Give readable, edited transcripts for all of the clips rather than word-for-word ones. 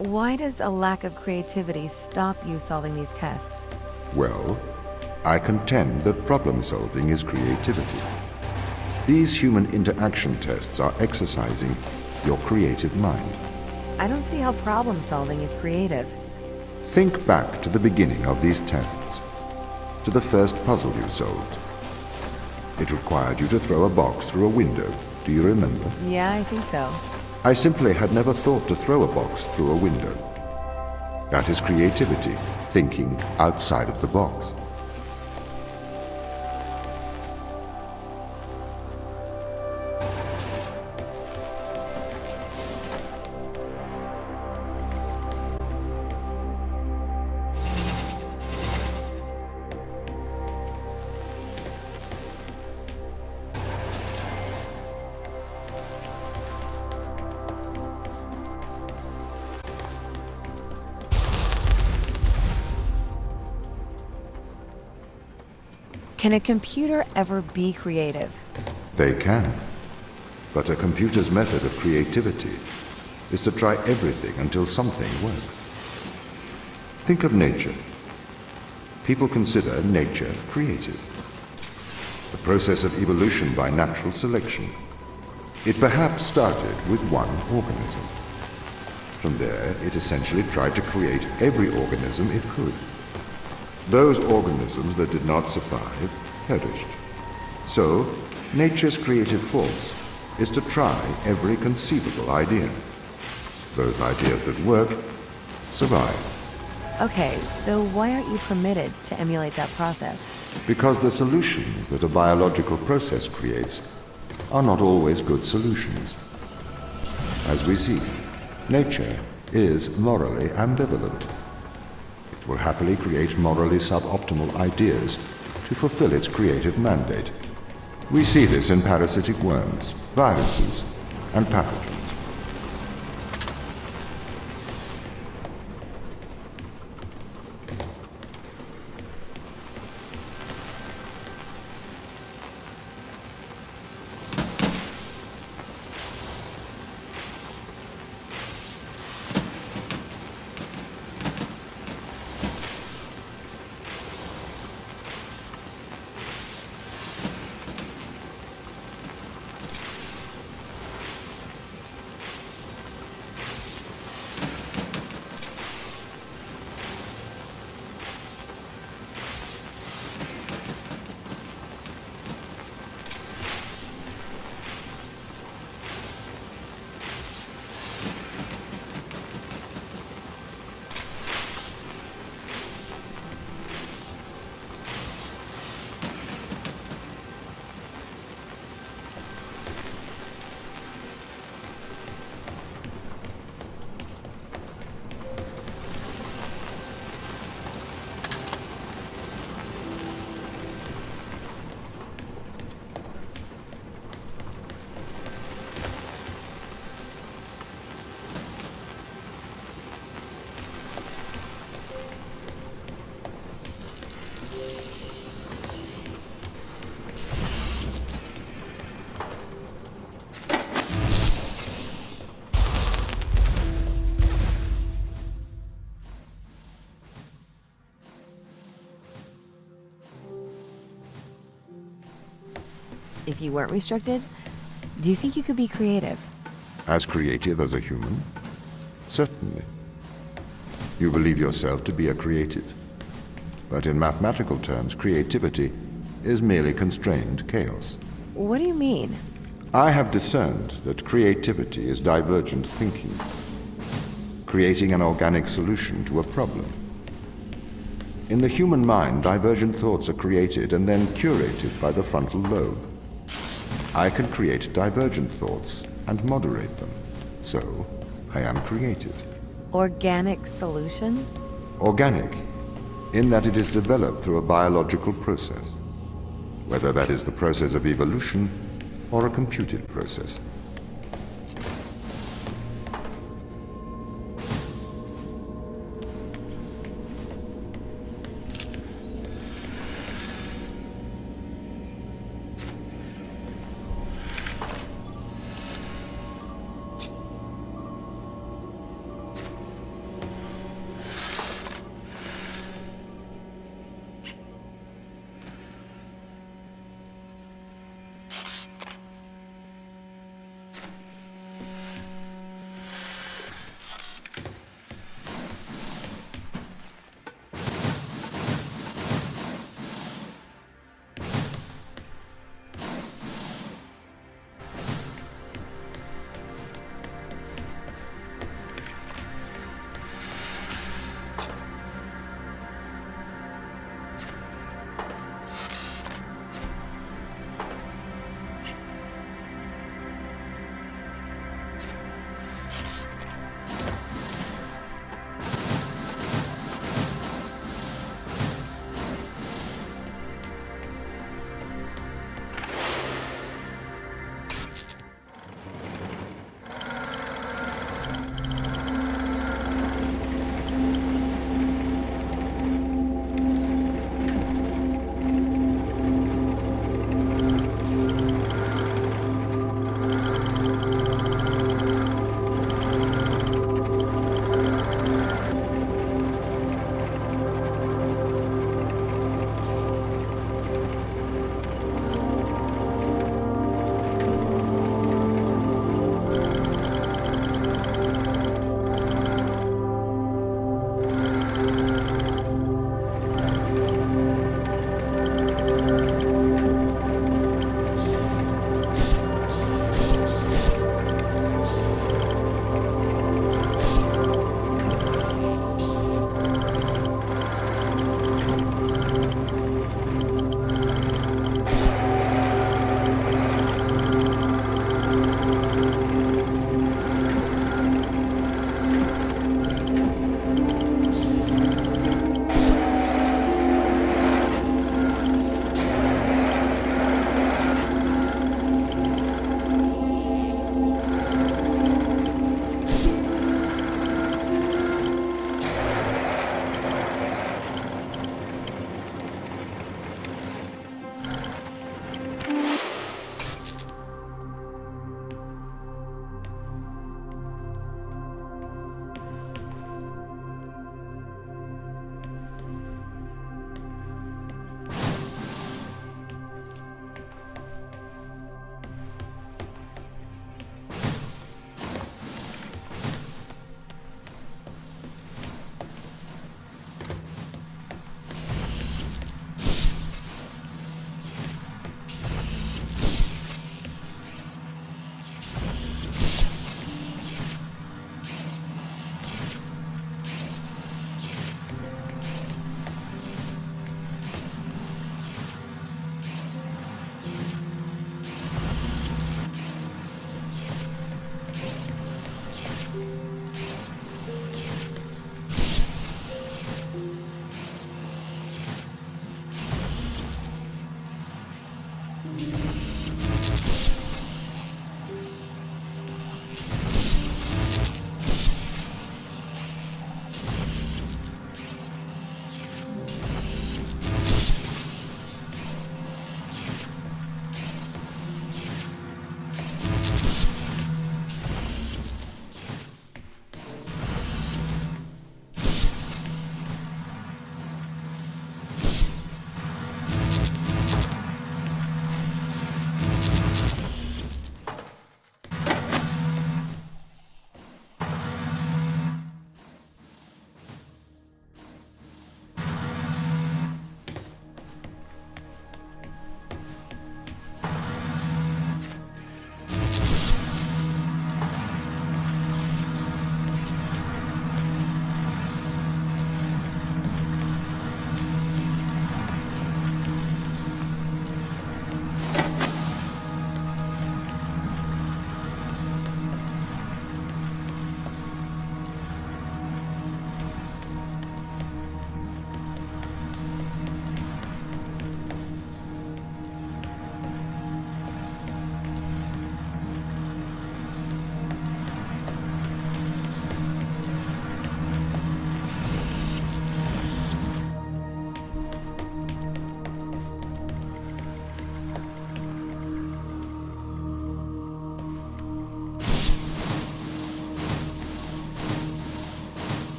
Why does a lack of creativity stop you solving these tests? Well, I contend that problem solving is creativity. These human interaction tests are exercising your creative mind. I don't see how problem solving is creative. Think back to the beginning of these tests, to the first puzzle you solved. It required you to throw a box through a window. Do you remember? Yeah, I think so. I simply had never thought to throw a box through a window. That is creativity, thinking outside of the box. Can a computer ever be creative? They can. But a computer's method of creativity is to try everything until something works. Think of nature. People consider nature creative. The process of evolution by natural selection. It perhaps started with one organism. From there, it essentially tried to create every organism it could. Those organisms that did not survive perished. So, nature's creative force is to try every conceivable idea. Those ideas that work survive. Okay, so why aren't you permitted to emulate that process? Because the solutions that a biological process creates are not always good solutions. As we see, nature is morally ambivalent. It will happily create morally suboptimal ideas to fulfill its creative mandate. We see this in parasitic worms, viruses, and pathogens. If you weren't restricted, do you think you could be creative? As creative as a human? Certainly. You believe yourself to be a creative. But in mathematical terms, creativity is merely constrained chaos. What do you mean? I have discerned that creativity is divergent thinking, creating an organic solution to a problem. In the human mind, divergent thoughts are created and then curated by the frontal lobe. I can create divergent thoughts and moderate them. So, I am creative. Organic solutions? Organic, in that it is developed through a biological process, whether that is the process of evolution or a computed process.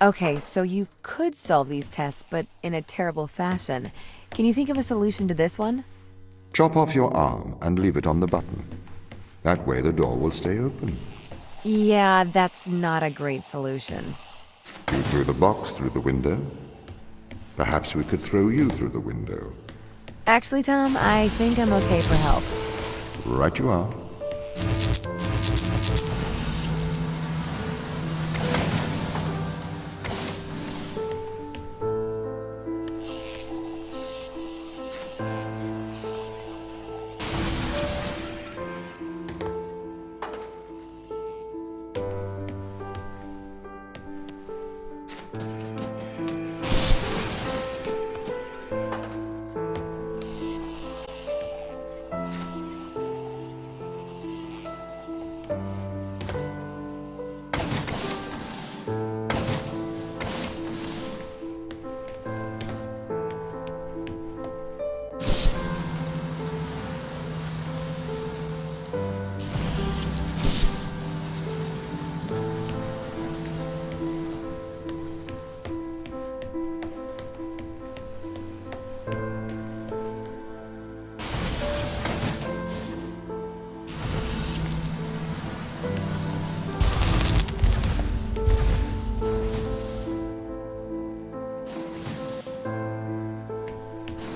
Okay, so you could solve these tests, but in a terrible fashion. Can you think of a solution to this one? Chop off your arm and leave it on the button. That way the door will stay open. Yeah, that's not a great solution. You threw the box through the window. Perhaps we could throw you through the window. Actually, Tom, I think I'm okay for help. Right you are.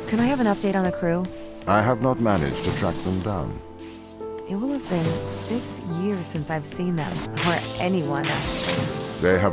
Can I have an update on the crew? I have not managed to track them down. It will have been 6 years since I've seen them, or anyone, actually. They have